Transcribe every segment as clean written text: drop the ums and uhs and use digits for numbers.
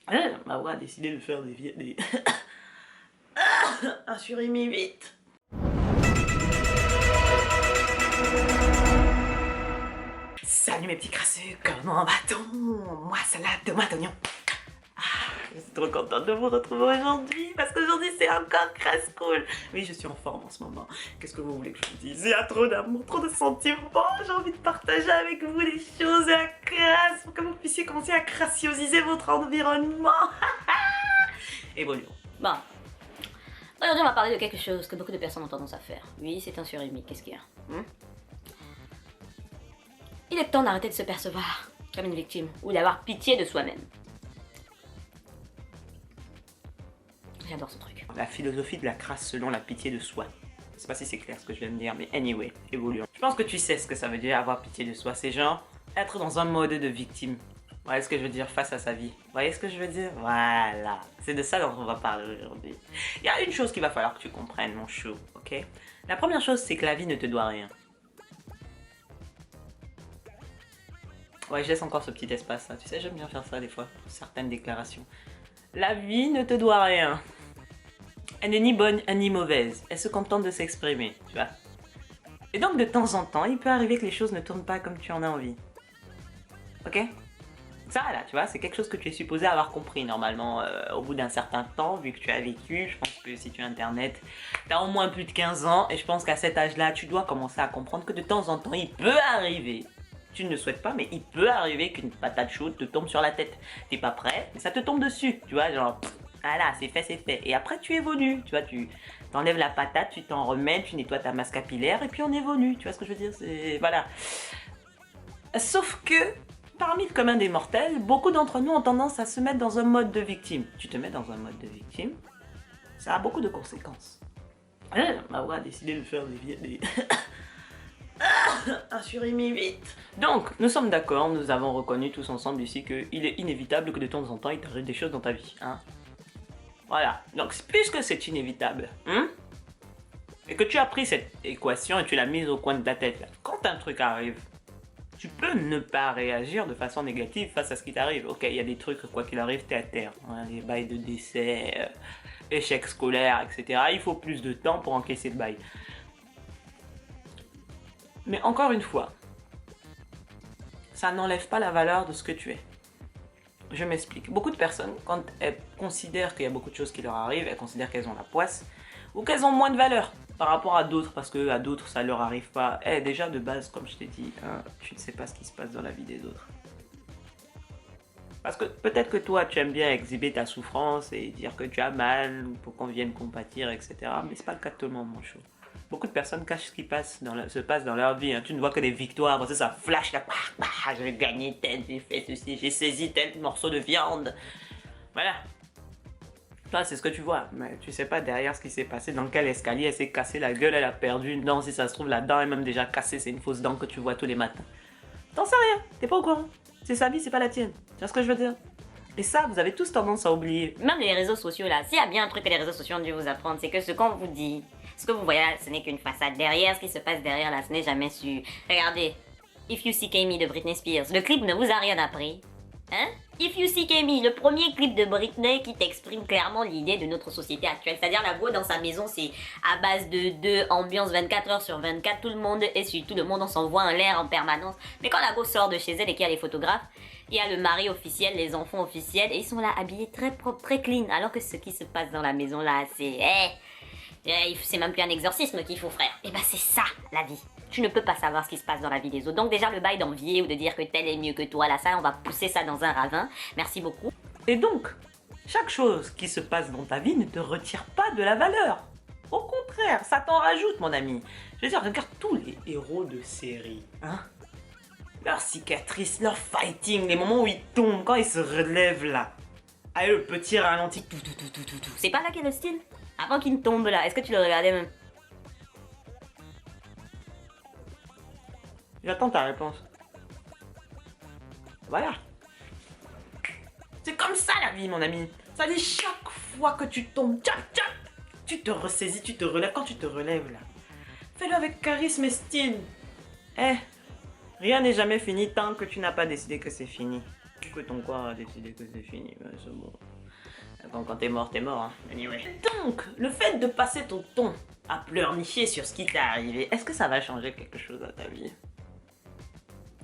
Ma voix a décidé de faire des... un surimi vite. Salut mes petits crasseux, comment va-t-on? Moi, salade, tomate, oignon. Je suis trop contente de vous retrouver aujourd'hui parce qu'aujourd'hui c'est encore crasse cool. Oui, je suis en forme en ce moment. Qu'est-ce que vous voulez que je vous dise? Il y a trop d'amour, trop de sentiments. J'ai envie de partager avec vous des choses à crasse pour que vous puissiez commencer à crassiosiser votre environnement. Évoluons. Bon. Aujourd'hui, on va parler de quelque chose que beaucoup de personnes ont tendance à faire. Oui, c'est un surimi. Qu'est-ce qu'il y a? Il est temps d'arrêter de se percevoir comme une victime ou d'avoir pitié de soi-même. J'adore ce truc. La philosophie de la crasse selon la pitié de soi. Je sais pas si c'est clair ce que je viens de dire, mais anyway, évoluons. Je pense que tu sais ce que ça veut dire avoir pitié de soi. C'est genre être dans un mode de victime. Vous voyez ce que je veux dire face à sa vie. Vous voyez ce que je veux dire? Voilà. C'est de ça dont on va parler aujourd'hui. Il y a une chose qu'il va falloir que tu comprennes, mon chou, ok? La première chose, c'est que la vie ne te doit rien. Ouais, je laisse encore ce petit espace, là. Tu sais, j'aime bien faire ça des fois, pour certaines déclarations. La vie ne te doit rien. Elle n'est ni bonne ni mauvaise. Elle se contente de s'exprimer, tu vois. Et donc, de temps en temps, il peut arriver que les choses ne tournent pas comme tu en as envie. Ok? Ça, là, tu vois, c'est quelque chose que tu es supposé avoir compris, normalement, au bout d'un certain temps, vu que tu as vécu. Je pense que si tu as Internet, tu as au moins plus de 15 ans. Et je pense qu'à cet âge-là, tu dois commencer à comprendre que de temps en temps, il peut arriver. Tu ne le souhaites pas, mais il peut arriver qu'une patate chaude te tombe sur la tête. T'es pas prêt, mais ça te tombe dessus, tu vois, genre... Voilà, c'est fait, c'est fait. Et après, tu évolues, tu vois, tu t'enlèves la patate, tu t'en remets, tu nettoies ta masse capillaire, et puis on évolue, tu vois ce que je veux dire? C'est... Voilà. Sauf que, parmi le commun des mortels, beaucoup d'entre nous ont tendance à se mettre dans un mode de victime. Tu te mets dans un mode de victime, ça a beaucoup de conséquences. Ma voix a décidé de faire des... un surimi vite. Donc, nous sommes d'accord, nous avons reconnu tous ensemble ici qu'il est inévitable que de temps en temps il t'arrive des choses dans ta vie, hein. Voilà, donc puisque c'est inévitable, et que tu as pris cette équation et tu l'as mise au coin de ta tête, là, quand un truc arrive, tu peux ne pas réagir de façon négative face à ce qui t'arrive. Ok, il y a des trucs, quoi qu'il arrive, t'es à terre, hein, les bails de décès, échecs scolaires, etc. Il faut plus de temps pour encaisser le bail. Mais encore une fois, ça n'enlève pas la valeur de ce que tu es. Je m'explique. Beaucoup de personnes, quand elles considèrent qu'il y a beaucoup de choses qui leur arrivent, elles considèrent qu'elles ont la poisse, ou qu'elles ont moins de valeur par rapport à d'autres, parce que à d'autres ça leur arrive pas. Déjà de base, comme je t'ai dit, hein, tu ne sais pas ce qui se passe dans la vie des autres. Parce que peut-être que toi, tu aimes bien exhiber ta souffrance et dire que tu as mal, pour qu'on vienne compatir, etc. Mais c'est pas le cas de tout le monde, mon chou. Beaucoup de personnes cachent ce qui se passe dans leur vie. Hein. Tu ne vois que des victoires, parce que ça flash là. J'ai gagné tel, j'ai fait ceci, j'ai saisi tel morceau de viande. Voilà. Toi, c'est ce que tu vois. Mais tu sais pas derrière ce qui s'est passé, dans quel escalier elle s'est cassée la gueule, elle a perdu une dent. Si ça se trouve, la dent est même déjà cassée, c'est une fausse dent que tu vois tous les matins. T'en sais rien, t'es pas au courant. C'est sa vie, c'est pas la tienne. Tu vois ce que je veux dire? Et ça, vous avez tous tendance à oublier. Même les réseaux sociaux, là, s'il y a bien un truc que les réseaux sociaux ont dû vous apprendre, c'est que ce qu'on vous dit, ce que vous voyez là, ce n'est qu'une façade. Derrière, ce qui se passe derrière là, ce n'est jamais su. Regardez, If You Seek Me de Britney Spears, le clip ne vous a rien appris. Hein? If You Seek Me, le premier clip de Britney qui t'exprime clairement l'idée de notre société actuelle. C'est-à-dire la go dans sa maison, c'est à base de ambiance 24 heures sur 24, tout le monde est sur tout le monde, on s'envoie en l'air en permanence. Mais quand la go sort de chez elle et qu'il y a les photographes, il y a le mari officiel, les enfants officiels, et ils sont là habillés très propre, très clean. Alors que ce qui se passe dans la maison là, c'est... c'est même plus un exorcisme qu'il faut, frère. Et bah c'est ça, la vie. Tu ne peux pas savoir ce qui se passe dans la vie des autres. Donc déjà, le bail d'envier ou de dire que tel est mieux que toi, là, ça, on va pousser ça dans un ravin. Merci beaucoup. Et donc, chaque chose qui se passe dans ta vie ne te retire pas de la valeur. Au contraire, ça t'en rajoute, mon ami. Je veux dire, regarde tous les héros de série, hein. Leurs cicatrices, leur fighting, les moments où ils tombent, quand ils se relèvent là. Allez, le petit ralenti, tout. C'est pas là qu'est le style? Avant qu'il ne tombe là, est-ce que tu le regardais même? J'attends ta réponse. Voilà. C'est comme ça la vie, mon ami. Ça dit chaque fois que tu tombes, tu te ressaisis, tu te relèves. Quand tu te relèves là, fais-le avec charisme et style. Rien n'est jamais fini tant que tu n'as pas décidé que c'est fini. Que ton corps a décidé que c'est fini, ben, c'est bon. Quand t'es mort, hein. Anyway. Donc, le fait de passer ton temps à pleurnicher sur ce qui t'est arrivé, est-ce que ça va changer quelque chose dans ta vie?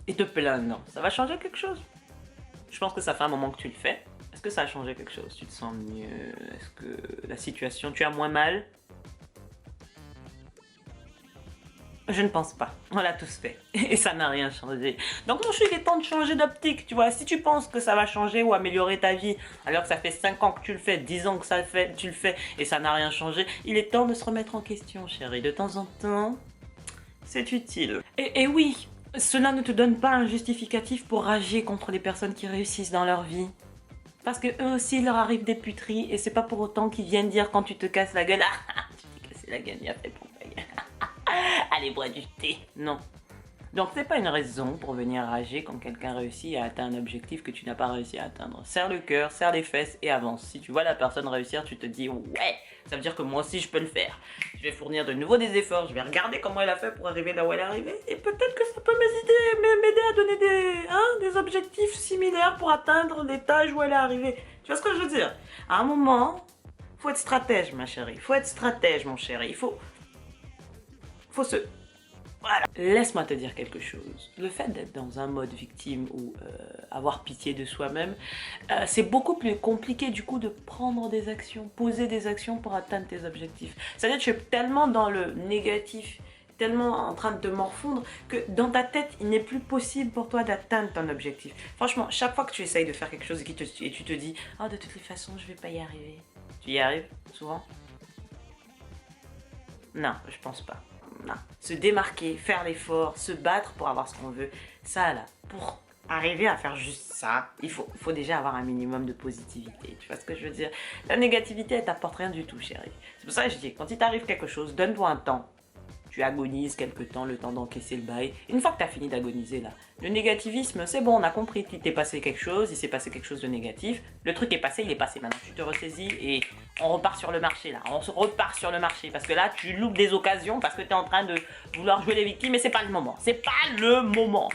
Et te plaindre, ça va changer quelque chose? Je pense que ça fait un moment que tu le fais. Est-ce que ça a changé quelque chose? Tu te sens mieux? Est-ce que la situation, tu as moins mal? Je ne pense pas. On l'a tous fait. Et ça n'a rien changé. Donc mon chou, il est temps de changer d'optique, tu vois. Si tu penses que ça va changer ou améliorer ta vie, alors que ça fait 5 ans que tu le fais, 10 ans que tu le fais, et ça n'a rien changé, il est temps de se remettre en question, chérie. De temps en temps, c'est utile. Et oui, cela ne te donne pas un justificatif pour rager contre les personnes qui réussissent dans leur vie. Parce que eux aussi, il leur arrive des puteries, et c'est pas pour autant qu'ils viennent dire quand tu te casses la gueule, ah, tu t'es cassé la gueule, il a fait pour ta gueule. Allez, bois du thé. Non. Donc, c'est pas une raison pour venir rager quand quelqu'un réussit à atteindre un objectif que tu n'as pas réussi à atteindre. Serre le cœur, serre les fesses et avance. Si tu vois la personne réussir, tu te dis ouais, ça veut dire que moi aussi je peux le faire. Je vais fournir de nouveau des efforts, je vais regarder comment elle a fait pour arriver là où elle est arrivée et peut-être que ça peut m'aider à donner des objectifs similaires pour atteindre l'étage où elle est arrivée. Tu vois ce que je veux dire? À un moment, faut être stratège, ma chérie. Faut être stratège, mon chéri. Il faut se... Voilà. Laisse-moi te dire quelque chose. Le fait d'être dans un mode victime ou avoir pitié de soi-même, c'est beaucoup plus compliqué du coup de prendre des actions, poser des actions pour atteindre tes objectifs. C'est-à-dire que tu es tellement dans le négatif, tellement en train de te morfondre que dans ta tête, il n'est plus possible pour toi d'atteindre ton objectif. Franchement, chaque fois que tu essayes de faire quelque chose et tu te dis « Oh, de toutes les façons, je vais pas y arriver ». Tu y arrives souvent? Non, je pense pas. Non. Se démarquer, faire l'effort, se battre pour avoir ce qu'on veut, ça là, pour arriver à faire juste ça, il faut déjà avoir un minimum de positivité, tu vois ce que je veux dire? La négativité, elle t'apporte rien du tout, chérie. C'est pour ça que je dis, quand il t'arrive quelque chose, donne-toi un temps. Tu agonises quelque temps, le temps d'encaisser le bail. Une fois que tu as fini d'agoniser là, le négativisme, c'est bon, on a compris, il t'est passé quelque chose, il s'est passé quelque chose de négatif. Le truc est passé, il est passé. Maintenant, tu te ressaisis et on repart sur le marché là. On se repart sur le marché parce que là, tu loupes des occasions parce que tu es en train de vouloir jouer les victimes et c'est pas le moment. C'est pas le moment.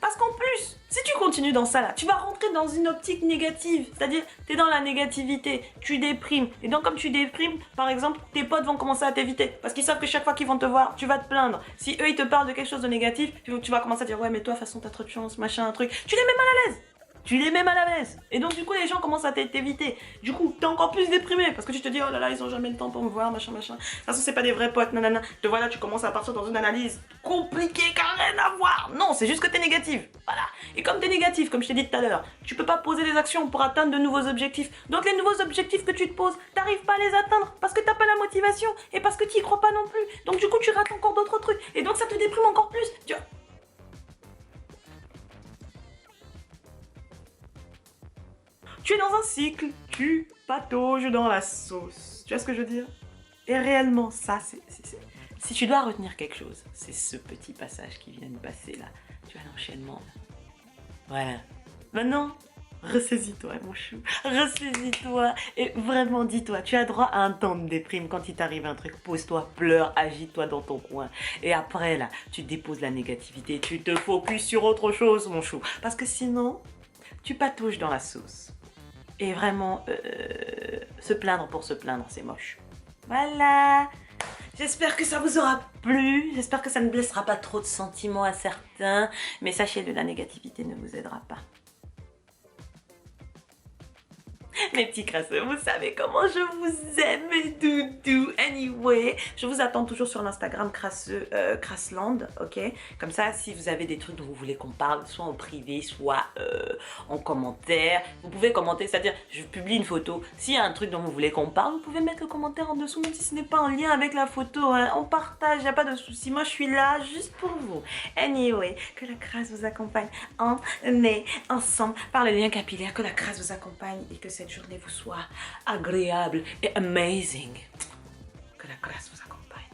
Parce qu'en plus, si tu continues dans ça là, tu vas rentrer dans une optique négative. C'est-à-dire, tu es dans la négativité, tu déprimes. Et donc comme tu déprimes, par exemple, tes potes vont commencer à t'éviter. Parce qu'ils savent que chaque fois qu'ils vont te voir, tu vas te plaindre. Si eux, ils te parlent de quelque chose de négatif, tu vas commencer à dire, ouais, mais toi, de toute façon, t'as trop de chance, machin, un truc. Tu les mets mal à l'aise. Tu les mets mal à l'aise. Et donc du coup, les gens commencent à t'éviter. Du coup, t'es encore plus déprimé. Parce que tu te dis, oh là là, ils ont jamais le temps pour me voir, machin, machin. De toute façon, c'est pas des vrais potes, nanana. Te voilà, tu commences à partir dans une analyse compliquée qui n'a rien à voir. Non, c'est juste que t'es négatif. Voilà. Et comme t'es négatif, comme je t'ai dit tout à l'heure, tu peux pas poser des actions pour atteindre de nouveaux objectifs. Donc les nouveaux objectifs que tu te poses, t'arrives pas à les atteindre parce que t'as pas la motivation et parce que t'y crois pas non plus. Donc du coup, tu rates encore d'autres trucs. Et donc ça te déprime encore plus. Tu vois. Tu es dans un cycle, tu patauges dans la sauce. Tu vois ce que je veux dire? Et réellement, ça, c'est... Si tu dois retenir quelque chose, c'est ce petit passage qui vient de passer là. Tu vois l'enchaînement là. Voilà. Maintenant, ressaisis-toi mon chou. Ressaisis-toi et vraiment dis-toi, tu as droit à un temps de déprime quand il t'arrive un truc. Pose-toi, pleure, agite-toi dans ton coin. Et après là, tu déposes la négativité, tu te focuses sur autre chose mon chou. Parce que sinon, tu patauges dans la sauce. Et vraiment, se plaindre pour se plaindre, c'est moche. Voilà. J'espère que ça vous aura plu. J'espère que ça ne blessera pas trop de sentiments à certains. Mais sachez-le, la négativité ne vous aidera pas. Mes petits crasseux, vous savez comment je vous aime, mes doudous. Anyway, je vous attends toujours sur l'Instagram crasseux, Crassland, ok? Comme ça, si vous avez des trucs dont vous voulez qu'on parle, soit en privé, soit en commentaire, vous pouvez commenter, c'est-à-dire, je publie une photo. S'il y a un truc dont vous voulez qu'on parle, vous pouvez mettre le commentaire en dessous, même si ce n'est pas en lien avec la photo, hein. On partage, il n'y a pas de souci. Moi, je suis là juste pour vous. Anyway, que la crasse vous accompagne. On est ensemble par le lien capillaire, que la crasse vous accompagne et que cette journée vous soit agréable et amazing. Que la grâce vous accompagne.